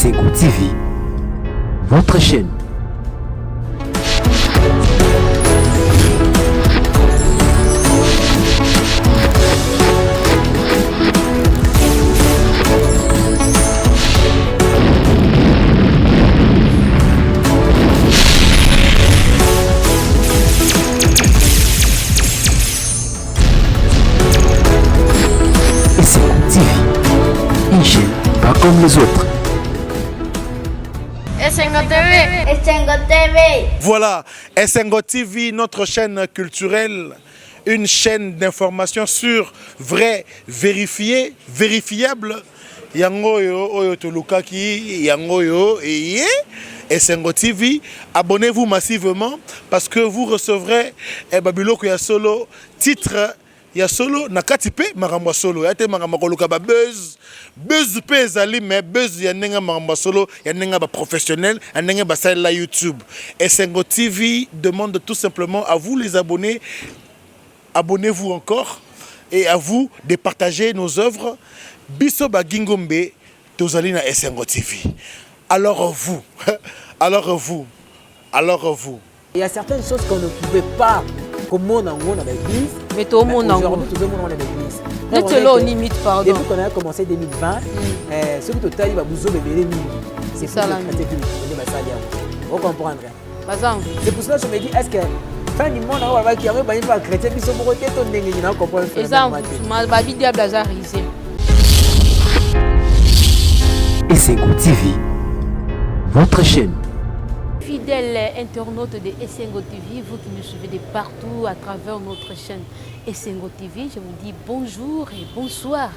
Esengo TV, votre chaîne. Esengo TV, une chaîne pas comme les autres. Esengo TV. Esengo TV. Voilà, Esengo TV, notre chaîne culturelle, une chaîne d'information sur vrai, vérifié, vérifiable. Yango yo oyo tolukaki, yango yo eye. Esengo TV, abonnez-vous massivement parce que vous recevrez Babiloko ya solo titre. Ya solo nakati pe makambo solo ya te makambo koluka ba buzz pe ezali mais buzz ya nenga makambo solo ya nenga ba professionnel ya nenga ba la YouTube. Esengo TV demande tout simplement à vous les abonnés, abonnez-vous encore et à vous de partager nos œuvres. Biso ba gingombe tozali na Esengo TV. Alors vous, il y a certaines choses qu'on ne pouvait pas comment on a l'église. Mais tout le monde en aujourd'hui, tout le monde a l'église. Nous te l'on limite, pardon. Depuis qu'on a commencé 2020, ce que total, il va vous obéir. C'est ça là. Vous comprenez? C'est pour cela que je me dis, est-ce que fin du monde, on va dire qu'il y a un chrétien qui sont pour tête, on est comprendre. Exemple, ma vie diable a risé. Esengo TV, votre chaîne. Fidèles internautes de Esengo TV, vous qui nous suivez de partout à travers notre chaîne Esengo TV, je vous dis bonjour et bonsoir.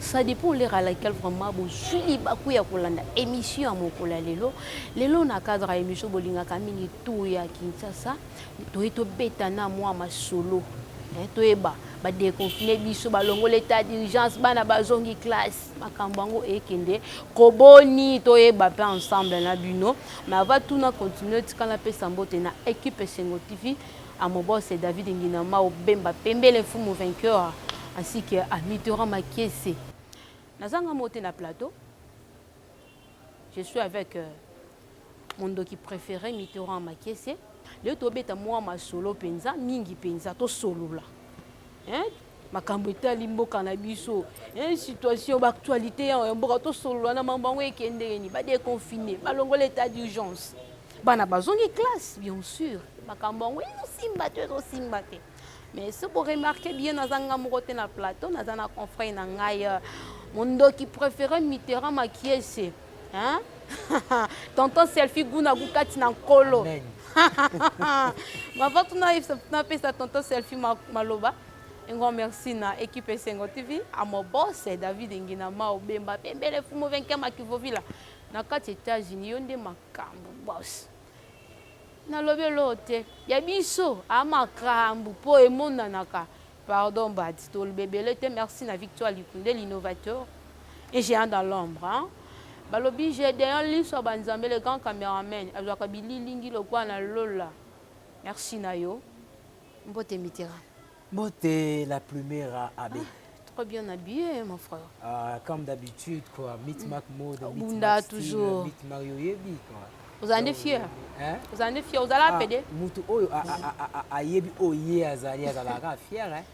Ça dépend de l'heure à laquelle vraiment vous suivez l'émission à mon collègue Lelo na cadre émission bolinga kamini tout ya Kinshasa, to eto betana moi ma solo. To eba ba déconfiné biso ba longo l'état d'urgence bana bazongi classe makambango ekende koboni to eba pe ensemble na bino mais avant tout na continuer tikana pe sambote na équipe Esengo TV à mon boss c'est David Nginama au Bemba Pembele Fumu vainqueur ainsi que à Mitterrand Makiese nazanga monter na plateau. Je suis avec mon doki préféré Mitterrand Makiese. Le tobeta moi ma solo penza mingi penza to solo là hein makambo etali mboka na biso hein situation d'actualité en mboka to solo na mambango ekendeni ba déconfiné ba longo l'état d'urgence bana bazongi classe bien sûr makambo ngo simbate mais ce pour remarquer bien nazanga mokote na plateau nazana confrère na ngai mon doki préféré Mitterrand Makiese hein tonton selfie guna gukati na kolo. Ma voix n'a pas sa tonton selfie maloba. Un grand merci na équipe Esengo TV à mon boss David Nginama au Bemba Pembele Fumu vainqueur makivovila na kati États-Unis yonde makambo boss na lobe lote ya biso amakambo po emonda naka pardon badi to le bébé te merci na Victoire Likunde l'innovateur et géant dans l'ombre hein. Balobi j'ai derrière lui sur banzambe le grand caméraman azwaka bililingi lokwa na lola merci nayo mbote Mitterrand mbote la plumière à Abbé trop bien habillé mon frère comme d'habitude quoi Mitmac mode Bunda toujours Mitmac yoyebi quoi vous en êtes fiers hein vous en êtes fiers vous allez appeler mutu oyo a yebi oye azali azalaka fier hein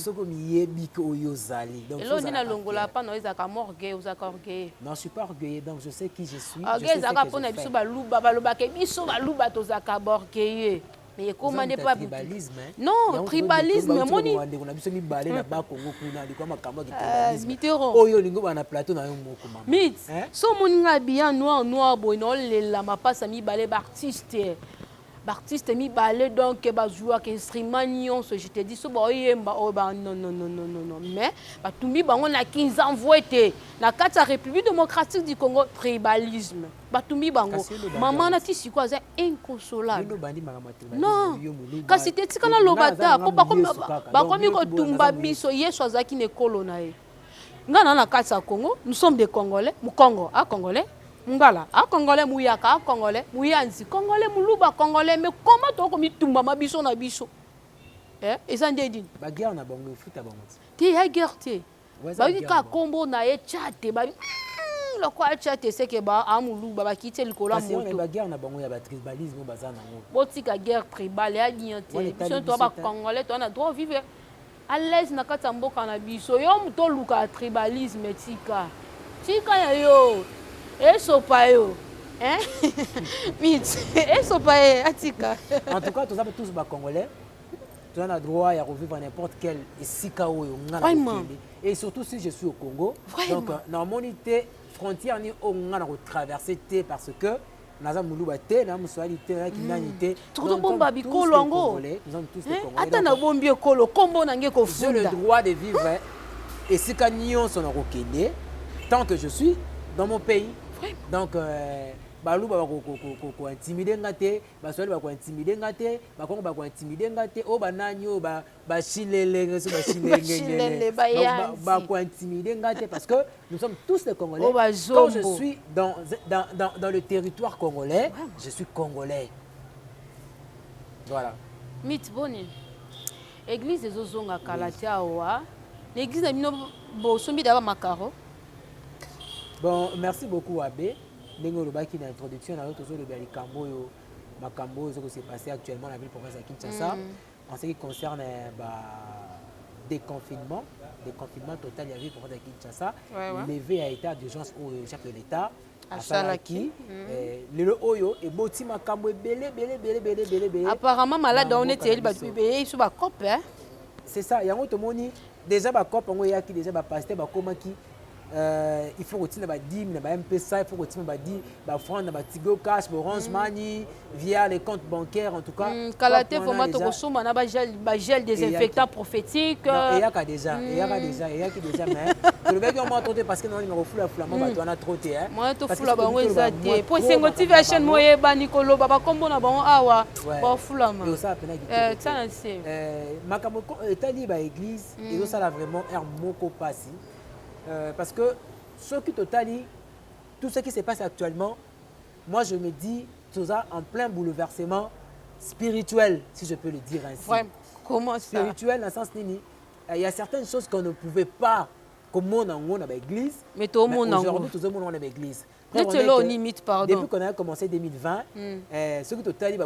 soko miyebi ko oyozali donc elo nina longola pa no ezaka morgue uzaka orgueil non je suis pas orgueilleux donc je sais qui je suis orgueil ezaka pona biso baluba baloba ke biso baluba tozaka orgueil mais comment n'est pas tribalisme non tribalisme moni on a biso mi balé na ba Congo kuna liko makambo ki tribalisme Mitterrand oyo lingo bana plateau na yo moko mama mit so moninga bien noir boino lela mapasa mi balé artiste Baptiste mi balé donc ba jouer avec instrument nyonso je te dis so ba oyemba o ba non mais ba tumbi bango na 15 ans voité na kati ya République démocratique du Congo tribalisme ba tumbi bango maman na tisi quoi c'est inconsolable non kasi te tikana lobata po ba komi ko tumba biso yeso azaki ne kolona e ngana na kati ya Congo nous sommes des Congolais mu Congo a Congolais Ngala, a Congolais mouyaka, a Congolais mouyanzi, Congolais moulouba, Congolais, mais comment tu as commis tout ma biso na biso? Et ça n'est dit. Ba guerre na bango foot à bango. Ti ya guerre ti. Ba wi ka kombo na e chate ba le quoi tu sais que ba amulu ba quitter le cola moto. Parce que la guerre na bango ya ba tribalisme bazana ngo. Botika guerre tribale ya dignité. Biso to ba congolais to na droit vivre à l'aise na kata mboka na biso. Yo muto luka tribalisme tika. Tika ya yo. Esopa yo. Hein? Mit. Esopa ye atika. En tout cas, tous ba congolais. Tu as le droit à revivre n'importe quel Sikao et surtout si je suis au Congo. Vraiment. Donc, normalement, frontière ni au traverser parce que nous sommes tous les Congolais. J'ai le droit de vivre et si tant que je suis dans mon pays. Donc, balu ba ko intimider ngate baswali ba ko intimider ngate ba kongo ba ko intimider ngate o banani o ba chilele so ba chilele ba ko intimider ngate parce que nous sommes tous des Congolais. Quand je suis dans le territoire congolais, je suis congolais. Voilà. Mitboni. Église des Ozonga Kalatia wa. L'église de Mino Bosombi d'aba Makaro. Bon, merci beaucoup Abbé. Nengo Lobaki dans l'introduction, on a toujours le Makambo, ce qui s'est passé actuellement dans la ville province de Kinshasa. En ce qui concerne déconfinement total, il y a ville province de Kinshasa. Levé à état d'urgence au chef de l'État. À Salaki. Le Oyo et Boti Makambo belé. Apparemment, malade, on était il sous la COP. C'est ça, il y a un autre déjà la COP, on a déjà pasteur, il faut retirer les dîmes, les MPSA, il faut retirer les dîmes, les francs, les Tigo Cash, Orange Money, via les comptes bancaires en tout cas. Kalaté, format de ressources, on a gel désinfectant prophétique. Il y a déjà, mais le mec on m'a entendu parce que nous avons fait la flamme, on a trotté. Moi, je suis la banque exatée. Pour ces motivations, moi, je Nicolo, Baba Combo, na banque awa, bon flamme. Et ça, ça c'est. Makamoko, Italie, l'église, et ça là vraiment un moko passé. Parce que ce qui totalise, tout ce qui se passe actuellement, moi je me dis, tout ça en plein bouleversement spirituel, si je peux le dire ainsi. Ouais. Comment ça? Spirituel dans le sens nini. Il y a certaines choses qu'on ne pouvait pas, comme on a l'église. Mais tout le monde aujourd'hui, tout le monde a l'église. Depuis qu'on a commencé 2020, ce qui totalise,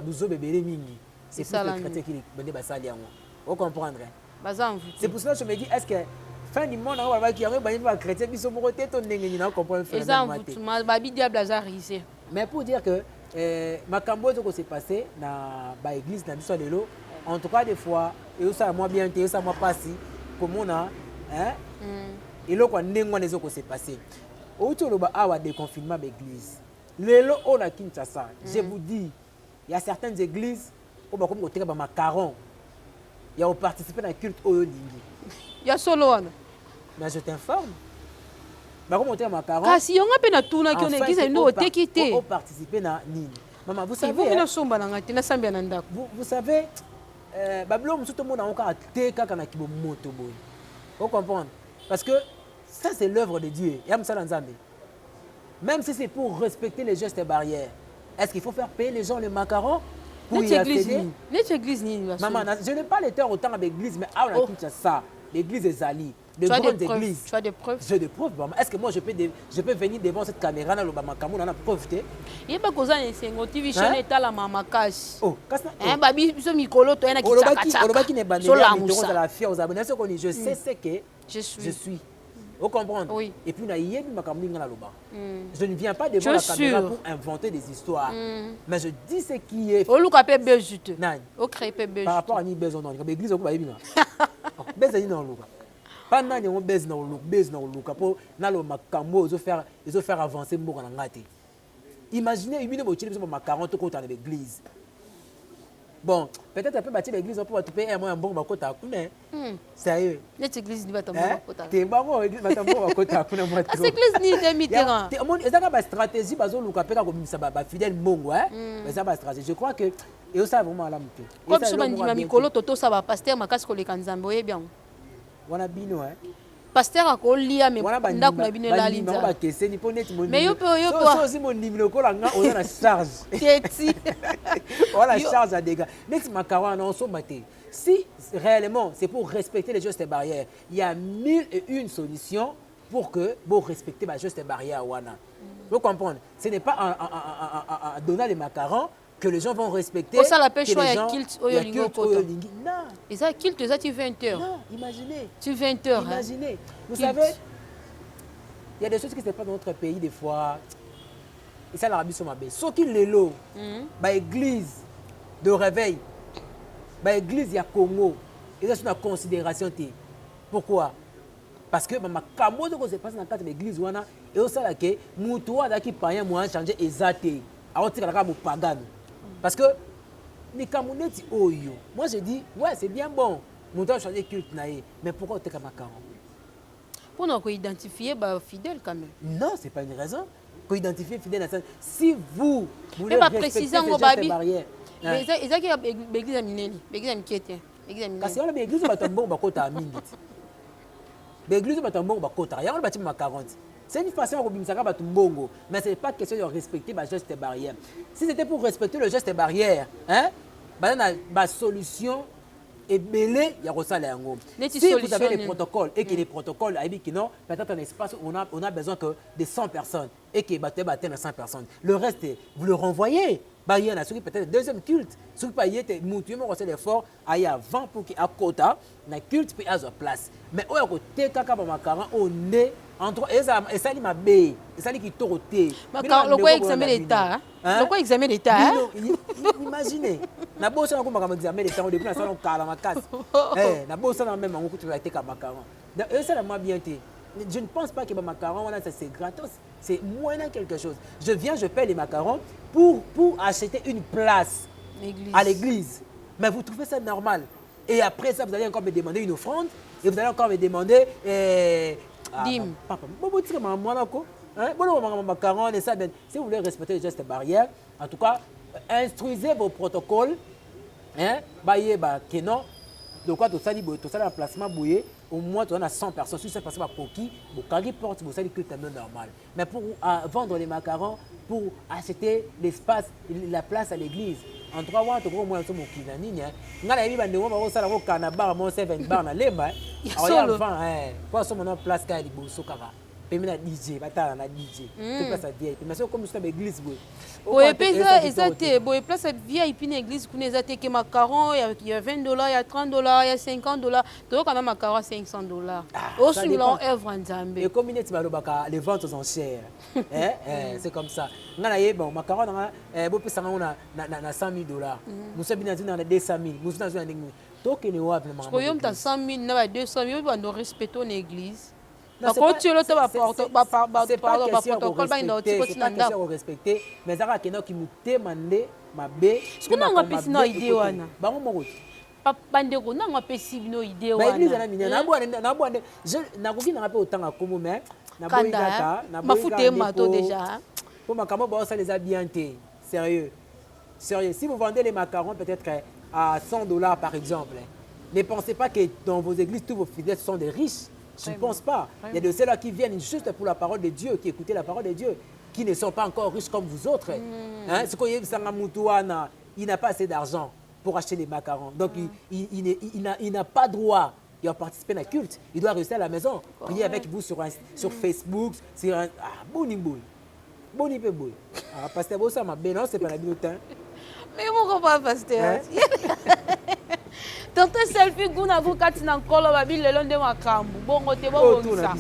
c'est plus le chrétien qui est vous comprendre. C'est pour cela que je me dis, est-ce que fin du monde qui a chrétien qui sont mortés ton n'engagement comprendre mais pour dire que Makambo ce qui s'est passé dans l'église dans l'histoire de l'eau en tout cas des fois et ça moi bien et ça moi passé comme on a hein et là quoi n'engagement des qui s'est passé autour de awa déconfinement d'église lelo on a Kinshasa je vous dis il y a certaines églises où comme côté ba macaron il y a participé dans le culte oyodingi. Il y a solo. Mais je t'informe. Comment on macaron? Kasi on a peine tourner qui on église et nous quitter. On participer dans nini. Maman, vous savez. Vous savez, Babylone tout le monde a encore té kaka na kibo moto boy. Vous comprenez? Parce que ça c'est l'œuvre de Dieu. Yam ça nzambe. Même si c'est pour respecter les gestes et barrières, est-ce qu'il faut faire payer les gens les macarons? L'église, maman, je n'ai pas les terres autant avec l'église, mais à la Kinshasa, l'église est Ali. Tu as des preuves? J'ai des preuves. Est-ce que moi je peux venir devant cette caméra là, le Bamakamoun, on a profité? Il n'y a pas que ça, c'est un TV chaîne état la maman cache. Oh, hein, babi, ce Mikolo, tu es un qui n'est pas la fière aux abonnés. Je sais ce que je suis. Vous comprenez? Oui. Et puis, je ne viens pas devant la caméra pour inventer des histoires. Mais je dis ce qui est. Par rapport à une besoin dans l'église, on va y venir. Pendant que on baisse dans le capot, ils ont faire avancer le monde. Imaginez une moitié de ma 40 contre l'église. Bon, peut-être un peu bâtir l'église pour te payer un bon côté à Kouné. Sérieux. L'église n'y va pas t'es bon, l'église va t'avoir à côté à Kouné. L'église n'y est Mitterrand. Et ça, la stratégie, comme ça, fidèle mongo, mais ça va stratégie. Je crois que. Et ça, vraiment, la montée. Comme ce que Mikolo, Toto, ça va passer, ma casse, les Kanzamboye, bien. On a bino, hein. Pasteur a colia, mais ndak na bino la linda. Mais yo aussi mon numéro ko la on a la charge. On a la charge à dégâts. Next macaron on so maté. Si réellement c'est pour respecter les gestes et barrières, il y a 1001 solutions pour que vous respectez juste les barrières. Vous comprenez? Ce n'est pas en donnant les macarons que les gens vont respecter. Ça l'appelle choix il y a kilt au Yolingo. Non. Et ça kilt, ça tu 20h. Non, imaginez. Tu 20h. Imaginez. Vous Kilt. savez, il y a des choses qui ne se passent pas dans notre pays des fois. Et ça, l'Arabie Saoudite. Sauf qu'il est là, l'église de réveil, l'église de Congo, et ça, c'est une considération. Pourquoi? Parce que ma camoufle que se passe dans l'église, et au sein que Moutoua qui paye moi changer exacté. Alors tu vas pagan. Parce que les Camerounais oyo. Moi je dis ouais c'est bien bon. Moutoua changer culte naïe. Mais pourquoi tu es comme macaron? Pour nous identifier fidèle quand même. Non, c'est pas une raison. Pour identifier fidèle à ça. Si vous voulez respecter ces gestes barrières. Mais ça qui est l'église à Mineli, l'église à Mikiete. Parce que l'église va tomber au kota mingi. L'église va tomber au kota. Il y a un bâtiment macaron. C'est une façon de faire des mbongo, mais ce n'est pas question de respecter les gestes barrières. Si c'était pour respecter le geste barrière, la solution est belée, il y a ça. Si vous avez les protocoles et que les protocoles, peut-être un espace où on a besoin que de 100 personnes et que battent 100 personnes. Le reste, vous le renvoyez. Il y a peut-être un deuxième culte. Si vous payez, vous avez l'effort à y avant pour qu'il y ait un quota, le culte peut avoir place. Mais au côté, quand on est entre et ça il m'a bé et ça qui toroté le quoi examen d'état le quoi examen d'état imaginez na bossa na komaka examen d'état au début na salon kala makasi na bossa na même ngo tu vas être macaron et ça la bien été. Je ne pense pas que les macarons c'est gratos, c'est moins quelque chose. Je paie les macarons pour acheter une place à l'église. Mais vous trouvez ça normal? Et après ça vous allez encore me demander une offrande et vous allez encore me demander Dim. Papa, si vous voulez respecter les gestes barrières, en tout cas, instruisez vos protocoles. De quoi tout ça, un placement bouillé, au moins tu as 100 personnes. Si ça passe par coquille, vous porte, vous savez que c'est normal. Mais pour vendre les macarons, pour acheter l'espace, la place à l'église, en 3 mois, tu as au moins un peu DJ, mais c'est comme ça l'église. Oui, et place à VIP une église qui nous a été macarons, il y a $20, il y a $30, il y a $50. Donc on a macarons à $500. Au suivant œuvre en Zambie. Et comme les ventes aux enchères. C'est comme ça. On a bon macarons on a $100,000. Nous sommes bien dans 200,000. Nous sommes dans donc il y a vraiment 100,000, 200,000, nous respectons l'église. C'est pas question de respecter, mais ça va qui nous demande ma bé. Ce qu'on a pas une idée wana. Papa ndeko na ngapé sibino idée wana. Ba église na minya na boande je na koki na ngapé otanga komo mais na boyaka na mafute mato déjà. Pour macarons ba ça les a bien té. Sérieux. Sérieux, si vous vendez les macarons peut-être à $100 par exemple, ne pensez pas que dans vos églises tous vos fidèles sont des riches. Je ne pense pas. Il y a de ceux-là qui viennent juste pour la parole de Dieu, qui écoutent la parole de Dieu, qui ne sont pas encore riches comme vous autres. Il n'a pas assez d'argent pour acheter des macarons. Donc, il n'a pas droit à participer à la culte. Il doit rester à la maison, prier avec vous sur Facebook, sur un... Ah, boniboui. Boniboui. Ah, pasteur, ça m'a bien, non, c'est pas la bibliothèque. Mais mon pas pasteur. Tant selfie guna go katina kolo ba bilelo nde makambu bongo te bobongisa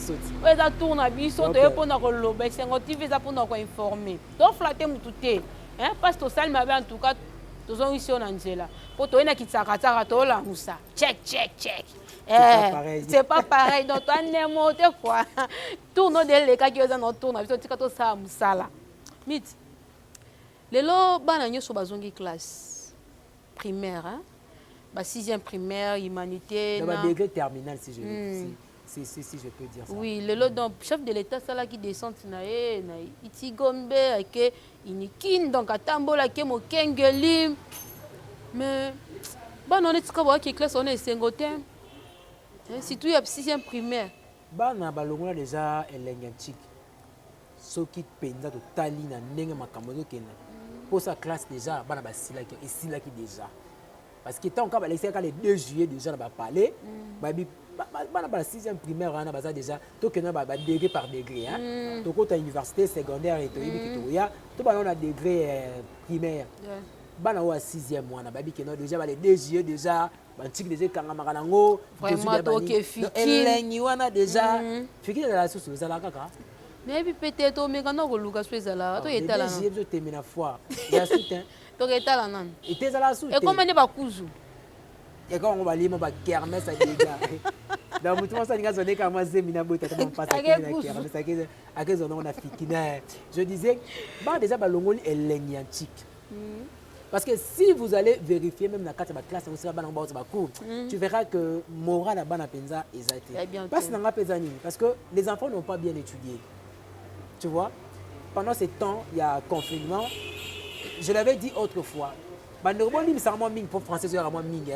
eza tourna biso to epona ko loba Esengo TV za pona ko informer to flatter mutu te hein parce que sal mabe en tout cas tozo ici on angela po to ena kitsaka tsaka to la musa check c'est pas pareil donc toi nemo te quoi tourno de le ka ki oza no tourna biso tika to sa musala mit lelo bana nyoso bazongi classe primaire hein. 6e primaire, humanité. Dans le degré terminal, si je peux dire ça. Oui, le chef de l'État, c'est là qui descend, il gombe, il kin donc à tambola, qui mo kengeli. Mais bon, on est tout cas qui classe, on est singotem. Si tu es 6e primaire. Bah, on a balongona déjà elengantique. Ce qui penda de tali na nenga makamodo kena. Pour sa classe déjà, bah na basila qui déjà. Parce que tant qu'on va laisser quand les 2 juillet déjà on va parler, bah la 6e primaire on a déjà tout que bah degré par degré hein. Donc quand université secondaire et tout on a degré primaire. Bah na 6e on a babi que déjà les 2 juillet déjà bantique déjà quand marango vraiment OK fiki. Eleni wana déjà fiki de la sous ça là kaka. Mais peut-être mais quand on Lucas fait là, toi était là. Je termine la fois. Il y a soutien. Donc était là non. Était là sous. Et comment ne pas kuzu? Et quand on va lire ma kermesse à déjà. Donc tout ça n'ga sonné comme zemina bota comment passer à kermesse à quel on a fikina. Je disais bah déjà balongoli est l'enyantique. Parce que si vous allez vérifier même dans la classe vous serez dans ba cours, tu verras que moral la bana penza exacté. Parce que les enfants n'ont pas bien étudié. Tu vois, pendant ce temps, il y a confinement. Je l'avais dit autrefois. Pour français, c'est vraiment ming.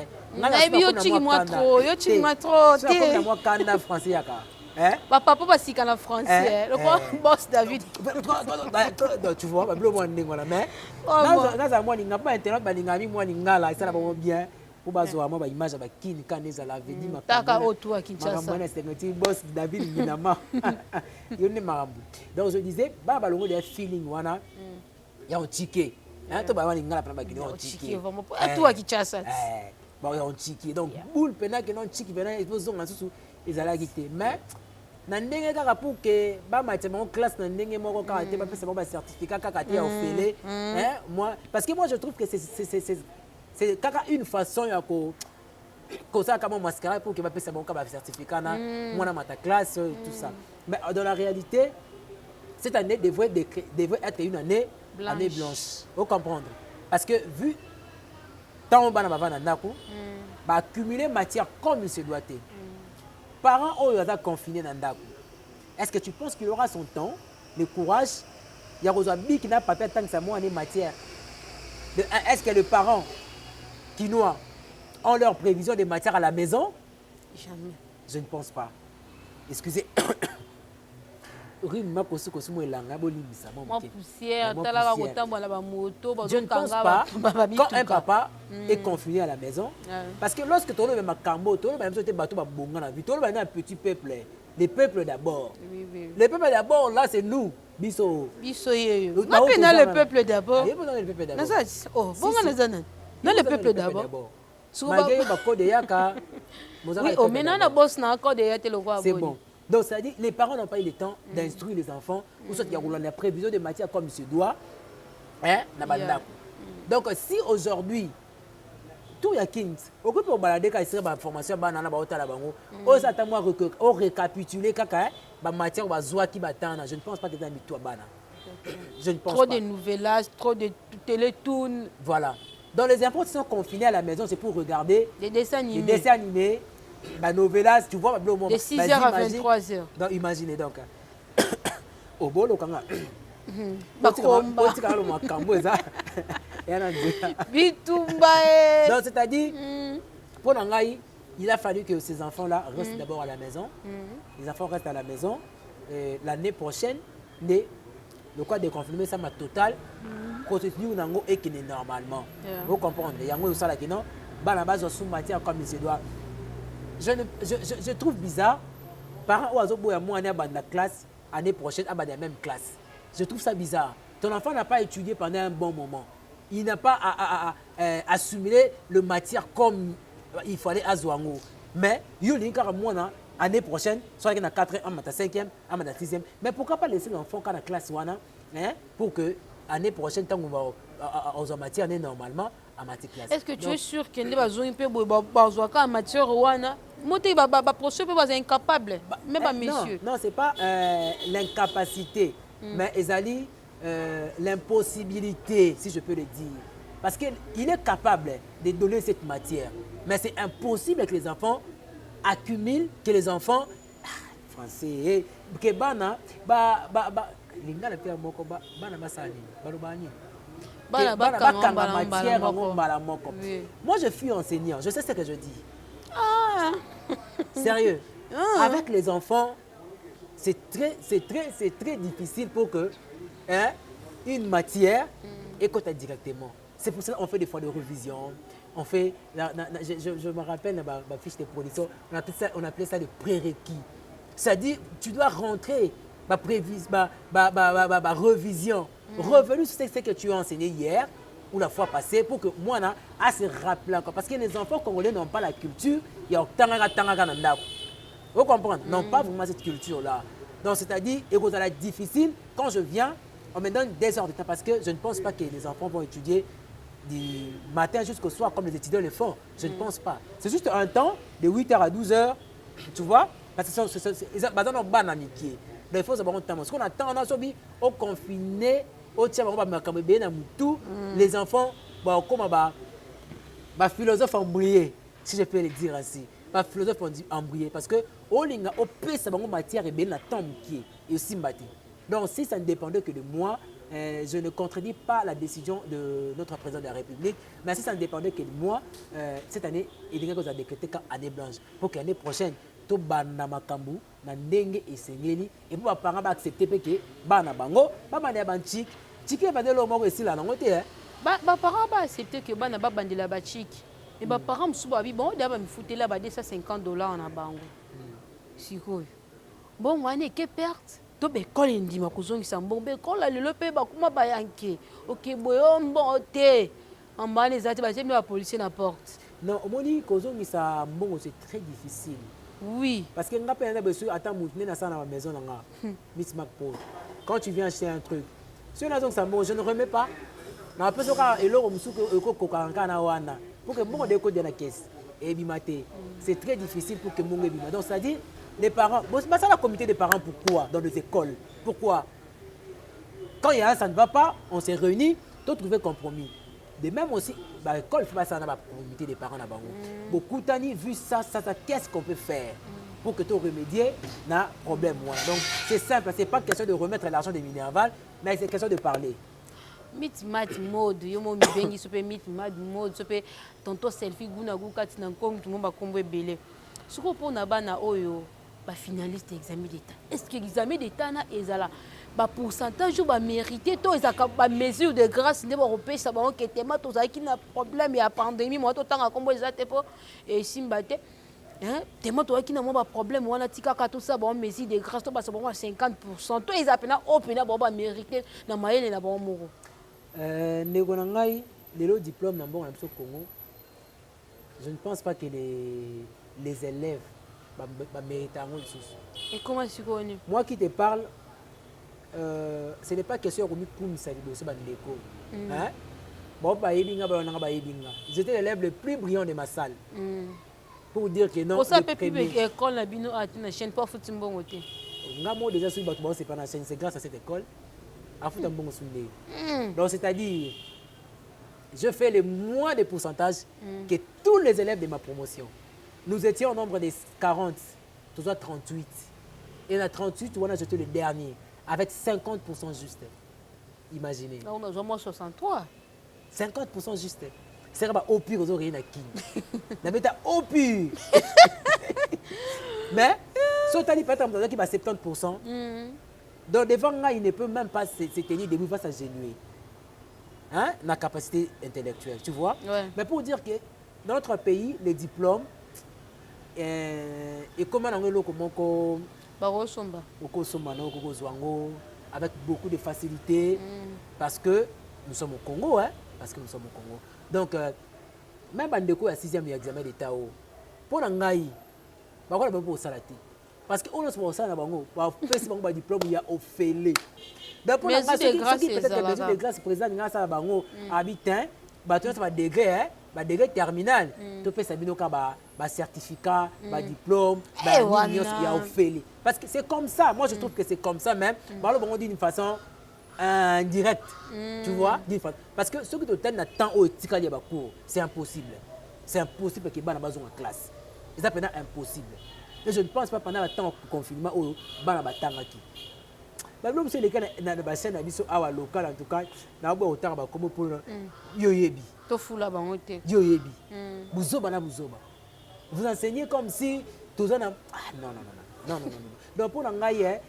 Papa pas si quand français. Le quoi boss David. Tu vois, mais n'a pas internet bien. Pour bazoa moi image ba kini quand les ala vedi ma taka otu à Kinshasa boss David Minama yone marambu. Donc je disais ba balongo des feeling wana ya on ticket hein to ba wani ngala pa ba kini on ticket vraiment otu à Kinshasa ba on ticket donc boule pena que non ticket pena il faut zonga susu ezala kité mais na ndenge kaka pour que ba matema en classe na ndenge moko ka te ba pesa ba certificat kaka te ofele hein moi parce que moi je trouve que c'est une façon de ça comme mascara pour que va passer mon certificat na moi ma classe tout ça. Mais dans la réalité cette année devrait être une année blanche. Vous comprendre? Parce que vu tant on va na ndako ba accumuler matière comme il se doit être. Parents ont été confinés dans ndako. Est-ce que tu penses qu'il aura son temps, le courage, il y a Rosabi qui n'a pas fait tant que ça moi en matière. Est-ce que le parent Quinois ont leur prévision de matière à la maison? Jamais. Je ne pense pas. Excusez. Je ne pense pas quand un papa est confiné à la maison. Parce que lorsque tu as un cambo, tu as un petit peuple. Les peuples d'abord. Les peuples d'abord, là, c'est nous. Bisso. On appelle le peuple d'abord. Non, le peuple d'abord. Oui, au maintenant, la bosse n'a encore déjà été le roi. C'est bon. Donc, ça dit, les parents n'ont pas eu le temps d'instruire les enfants. Ou soit il y a la prévision de matière comme il se doit. Donc, si aujourd'hui, tout y a Kings, au groupe de balader quand il serait ma formation, on récapituler la matière qui m'attend. Je ne pense pas que c'est un mytho. Je ne pense pas. Trop de nouvelles, trop de télétoons. Voilà. Donc les enfants qui sont confinés à la maison, c'est pour regarder des dessins animés. Les dessins animés, la novelas, tu vois, de 6h à 23h. Donc imaginez donc. Au bolo kanga. Donc c'est-à-dire, pour Nangaï, il a fallu que ces enfants-là restent d'abord à la maison. Les enfants restent à la maison. L'année prochaine, le cas de confirmer ça m'a total. Continue nango et qui est normalement. Vous comprenez? Yango ça là qui non. Banabas sous matière comme il se doit. Je trouve bizarre. Parents oiseaux boya moi année dans la classe année prochaine à la même classe. Je trouve ça bizarre. Ton enfant n'a pas étudié pendant un bon moment. Il n'a pas assumé le matière comme il fallait à Zouango. Mais il y a moi année prochaine, soit qu'il y a 4e, à 5e, à 6e. Mais pourquoi pas laisser l'enfant dans la classe wana, hein, pour que l'année prochaine, tant qu'on va en matière normalement, à matière classe. Est-ce que tu es sûr qu'il y a besoin de matière wana? Est incapable, même pas monsieur. Non, ce n'est pas l'incapacité, mais l'impossibilité, si je peux le dire. Parce qu'il est capable de donner cette matière. Mais c'est impossible que les enfants accumulent, que les enfants français, que bana, moi je suis enseignant, je sais ce que je dis. Ah. Sérieux. Avec les enfants, c'est très difficile pour que une matière écoute directement. C'est pour ça qu'on fait des fois de révision. on fait, je me rappelle ma fiche de production, on appelait ça le prérequis. C'est-à-dire, tu dois rentrer ma révision, revenu sur ce que tu as enseigné hier ou la fois passée pour que moi, à se rappeler encore. Parce que les enfants congolais n'ont pas la culture, il y a tanga. Vous comprenez? N'ont pas vraiment cette culture-là. Donc, c'est-à-dire, et vous allez difficile, quand je viens, on me donne des heures de temps parce que je ne pense pas que les enfants vont étudier du matin jusqu'au soir comme les étudiants le font. Je ne pense pas. C'est juste un temps de 8h à 12h, tu vois? Parce que ils ont ban amitié. Donc, il faut savoir un temps. Ce qu'on attend, on a subi au confiné, au tien, les enfants, comme ma philosophe embrayé, si je peux le dire ainsi. Ma philosophe embrayé. Parce que au linga, au peu, ça va matière et bien la temps qui est aussi matière. Donc, si ça ne dépendait que de moi, je ne contredis pas la décision de notre président de la République. Mais si ça ne dépendait que de moi, cette année, il y a décrété qu'une année blanche. Pour que l'année prochaine, tout bana makambu, na ndenge et sengeli, et pour les parents accepter que bana bango, bana ya banchik, chiki va de l'homme ici là, non côté. Parents va accepter que bana ba bandela ba chik. Et ba parents msuba bi bon, d'abord me fouter là ba $250 en bango. Sikoyo. Bon, moi n'est que perte. To be kole ndima kuzongisa mbombe kola lelo pe bakuma bayanke ok boyo mbote ambane zati baje la police na porte. Non, omoni kozongisa mbongo c'est très difficile. Oui, parce que nga pe na besoin attends moutné na ça dans la maison nga. Miss Macpo. Quand tu viens acheter un truc, si on a donc ça bon, je ne remets pas. Na pe soka eloko musuko eko kokanka na wana. Pour que mbongo de ko de la caisse et bimate. C'est très difficile pour que mbongo bimate. Donc ça dit les parents, c'est la comité des parents, pourquoi dans les écoles? Pourquoi? Quand il y a un, ça ne va pas, on s'est réunis, tout trouver compromis. De même aussi, l'école, il faut pas ça dans la comité des parents. Beaucoup d'années, vu ça, qu'est-ce qu'on peut faire pour que tu remédies à problème? Donc c'est simple, c'est pas question de remettre l'argent des Minerval, mais c'est question de parler. Meet mad mode, yo mo mibengi sope meet mad mode, sope tonto selfie guna gukati na nkongo tout le monde ba kombo ebele. Soko po na bana oyo ba finaliste examen d'état. Est-ce que l'examen d'état na ezala ba pourcentage ou ba mérité to ezaka ba mesure de grâce ne ba repesa ba que tema to za ki na problème ya pandémie mo to tanga kombo ezate po et simbate hein tema to ki na mo ba problème wana tika ka tout ça ba mesure de grâce to ba ça ba 50% to ezapena opena ba mérité na mayele na ba moko. Ndeko na ngai lelo diplôme na mbongo na biso Congo. Je ne pense pas que les élèves méritent un rôle. Et comment tu connais? Moi qui te parle, ce n'est pas question de me faire des j'étais l'élève le plus brillant de ma salle. Pour dire que non. Ça peut plus école la bino à une chaîne pas foutre bon côté. Déjà sur le c'est pas la chaîne, c'est grâce à cette école. Donc c'est-à-dire, je fais le moins de pourcentage que tous les élèves de ma promotion. Nous étions au nombre de 40, tout ça 38. Et dans 38, on a jeté le dernier, avec 50% juste. Imaginez. Là, on a vraiment 63. 50% juste. C'est au pire, aux oreilles, au pire. Mais, si on a dit qu'il va 70%, donc devant là, il ne peut même pas se tenir debout face à Génué. Hein? La capacité intellectuelle, tu vois? Ouais. Mais pour dire que dans notre pays, les diplômes, et comment on avec beaucoup de facilité, parce que nous sommes au Congo, hein? Parce que nous sommes au Congo. Donc, même Bandeko à 6e examen d'État, pour l'angaï, parce qu'on a ce ça là bango, pour diplôme il y a offélé. Donc pour la grâce président grâce à bango habitant, ça va degré degré terminal. Tu peux ça bino ka ba certificat, ba diplôme, ba il y a offélé. Parce que c'est comme ça, moi je trouve que c'est comme ça même. Bah on dit d'une façon indirecte. Tu vois, parce que ce que tu as temps au tika ya ba cours, c'est impossible. C'est impossible que ba na bazon en classe. C'est impossible. Mais je ne pense pas pendant le temps de confinement où bana batangaki. Même si les gens na ba chaîne biso awa local en tout cas, na ba otanga ba comme pour yoyebi. To fula ba ngote. Yoyebi. Buzoba na buzoba. Vous enseignez comme si tous en non. Donc pour ngai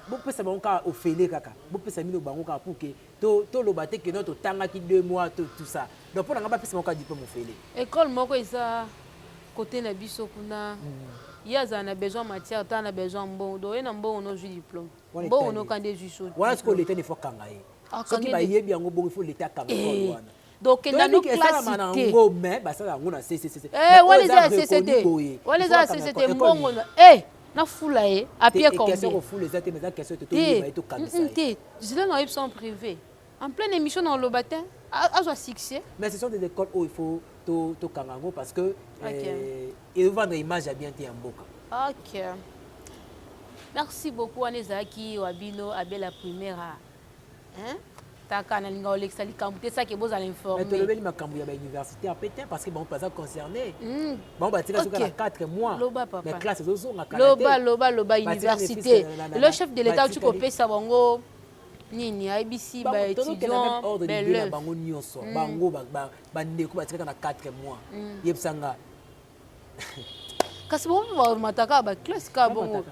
Vous pouvez savoir au félé kaka. Vous pouvez savoir au bango pour que to le batte que notre tanga qui 2 mois tout ça. Donc pour n'anga pas faire mon diplôme au félé. École moko isa côté na biso kuna. Yaza na besoin matière, ta na besoin bon. Do na bon on a diplôme. Bon on a quand des chaud. Voilà ce que l'état ne faut kangaye. Ce qui va y bien bon il faut l'état kangaye. Donc dans nos classes mais bah ça on a CCC. Wala za CCD. Wala za CCD mbongo. Na fula ye a pied combien question fou les athées mais question de tout va être candidat. Je l'ai dans option privée. En pleine émission dans le matin à soit succès. Mais ce sont des écoles où il faut to kangango parce que ils vendent image à bien ti mboka. OK. Merci beaucoup Anezaki Wabino Abela Première. Hein? Taka na linga olexali kambuté ça que vous allez informer. Mais tu le makambu ya ba université à Pétain parce que bon pas ça concerné. Bon bah tira sur 4 mois. Mais classe zo nga Canada. Loba université. Le chef de l'état tu copé ça bango nini IBC ba étudiant belle bango nyonso bango ba ndeko ba tira na 4 mois. Yebsanga. Kasi bon mataka ba classe ka bongo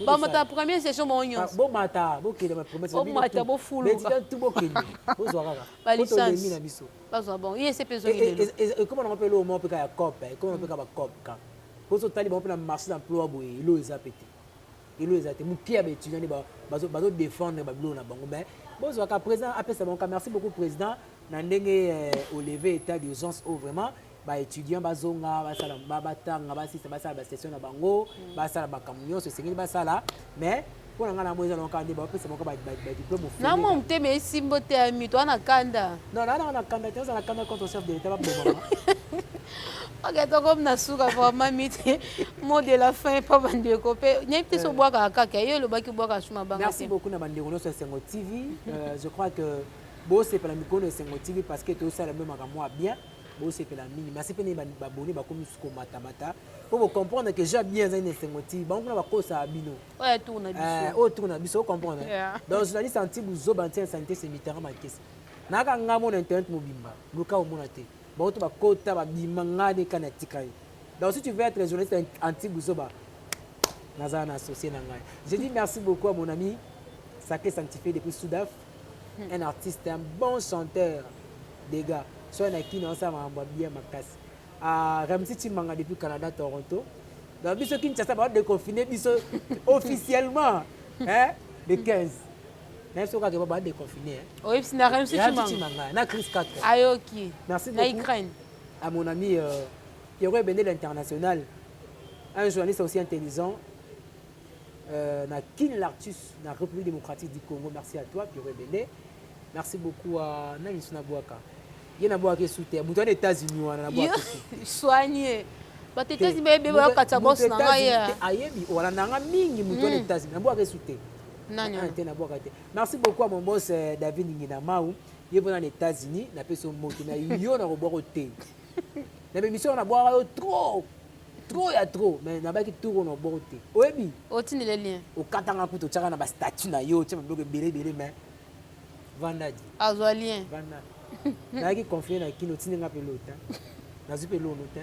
ba mata première session mo nyonso bon mata bo kele ma première session bon mata bo fulu ba tout bo kele bo zo kaka ba licence ba zo bon il c'est besoin et comment on appelle au mot pe ka cop comment on peut ka ba cop ka bo zo tali ba pe na marché d'emploi boye ilo eza pété ilo eza te mu pied ba étudiant ba zo défendre ba blo na bango mais bo zo ka président appelle ça bon ka merci beaucoup président na ndenge au lever état d'urgence au vraiment ba étudiant bazonga basala batanga basisa basala ba session na bango basala ba camion ce sengeli basala mais pour nga na moza lonka ndi ba pesa moko ba diplôme officiel na mo mte me simbo te ami to na kanda non na kanda te na kanda contre chef de l'état ba bomo OK to comme na suka vraiment mite mot de la fin pas bande copé nyepte so boka kaka yo lo baki boka shuma banga. Merci beaucoup na bande ngono sur Sengo TV. Je crois que bo c'est pour la mikono Sengo TV parce que tout ça le même à moi bien. Bon c'est que la mini merci pour les abonnés ba comme suko mata pour vous comprendre que j'ai bien un Sengo bon on va ko sa bino ouais tourna biso tourna biso comprendre donc journaliste anti buzo banti santé c'est mitara makesi naka ngamo na internet mobimba luka o monate bon to ba kota ba bimanga de kana tikai donc si tu veux être journaliste anti buzo ba nazana associé na ngai je dis merci beaucoup à mon ami Sacré Sanctifié depuis Soudaf un artiste un bon chanteur des gars soit qui non ça m'a bien ma casse à Ramsey Chimanga depuis Canada Toronto donc biso Kinshasa va déconfiner biso officiellement hein le 15 même si on va pas déconfiner hein oui c'est na Ramsey Chimanga na Chris 4 ayoki merci beaucoup à mon ami Pierre Benet l'international un journaliste aussi intelligent na Kin Lartus na République démocratique du Congo merci à toi Pierre Benet merci beaucoup à Nani Sunabouaka. Il y a un soutien. Vous êtes aux États-Unis, soigné. Les États-Unis, bébé, vous êtes à Boston. Merci beaucoup à mon boss David Ninginamaou. Il est aux États-Unis. Il a fait son mot. Il a boire au thé. L'émission, on a boire trop. Trop, il y a trop. Mais on a pas tout on a boire au thé. Oui, au tini les liens. Au Katanga, tu as un statut na yo. Tu as un belé, mais vendredi. Azolien. Naki confié na kino tinga pelota na zupe lo no te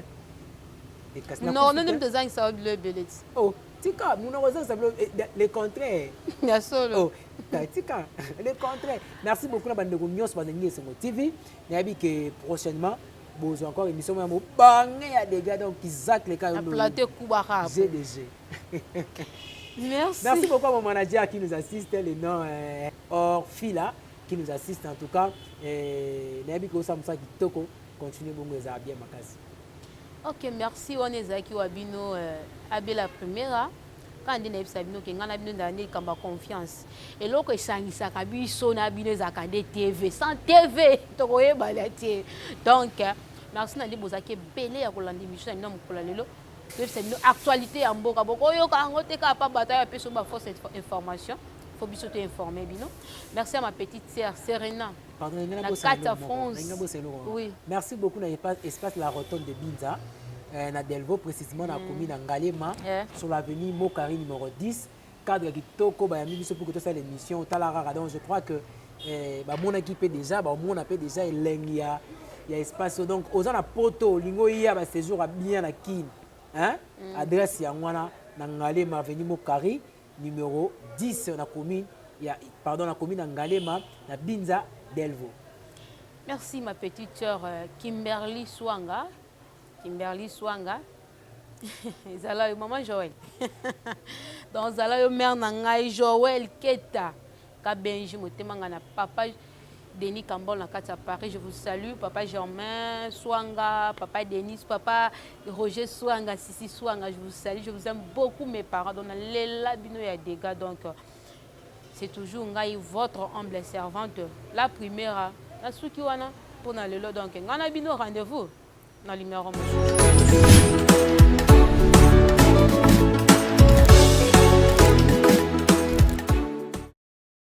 non non te zang ça le belet oh tika nous non ça le contraire ya solo oh tika le contraire merci beaucoup na bande ko nyos ba ngi Sengo TV na bi que prochainement bozo encore émission mo bangé ya des gars donc Isaac les cas no platé kubara GDG merci beaucoup à mon manager qui nous assiste le nom Orfila qui nous assiste en tout cas et Nabiko Samsa qui toko continue bongo za bien makasi. OK merci Onezaki Wabino Abela Première quand on dit sabino ke ngana bino ndani kamba confiance et loko esangisa kabiso na bino za kande TV sans TV tokoye balati donc merci na ndibozaki belé ya kolanda émission na mukola lelo sabino actualité ya mboka boko yo ka ngote ka pa bataille peso ba fausse information faut bien te informer bino. Merci à ma petite sœur Serena. Pardon, France. Oui. Merci beaucoup na espace la rotonde de Binza na Delvaux précisément na commune Ngalema sur l'avenue Mokari numéro 10 cadre kitoko ba yami biso pour que tout ça l'émission talara donc je crois que ba mon équipe déjà ba mon appelle déjà elengia il y a espace donc aux na poto lingo ya ba séjour bien na kin hein adresse ya ngwana na Ngalema avenue Mokari numéro 10 na commune la commune Ngalema na Binza Delvo. Merci ma petite sœur Kimberly Swanga. Kimberly Swanga. Zala maman Joël. Donc Zala yo mère na Joël Keta. Ka Benji motemanga na papa Denis Cambon na Kata Paris, je vous salue. Papa Germain Swanga, papa Denis, papa Roger Swanga, Sissi Swanga, je vous salue. Je vous aime beaucoup mes parents. Donc la bino ya dégâts. Donc c'est toujours votre humble servante. La première, la souki wana pour na lelo donc ngana bino rendez-vous dans numéro.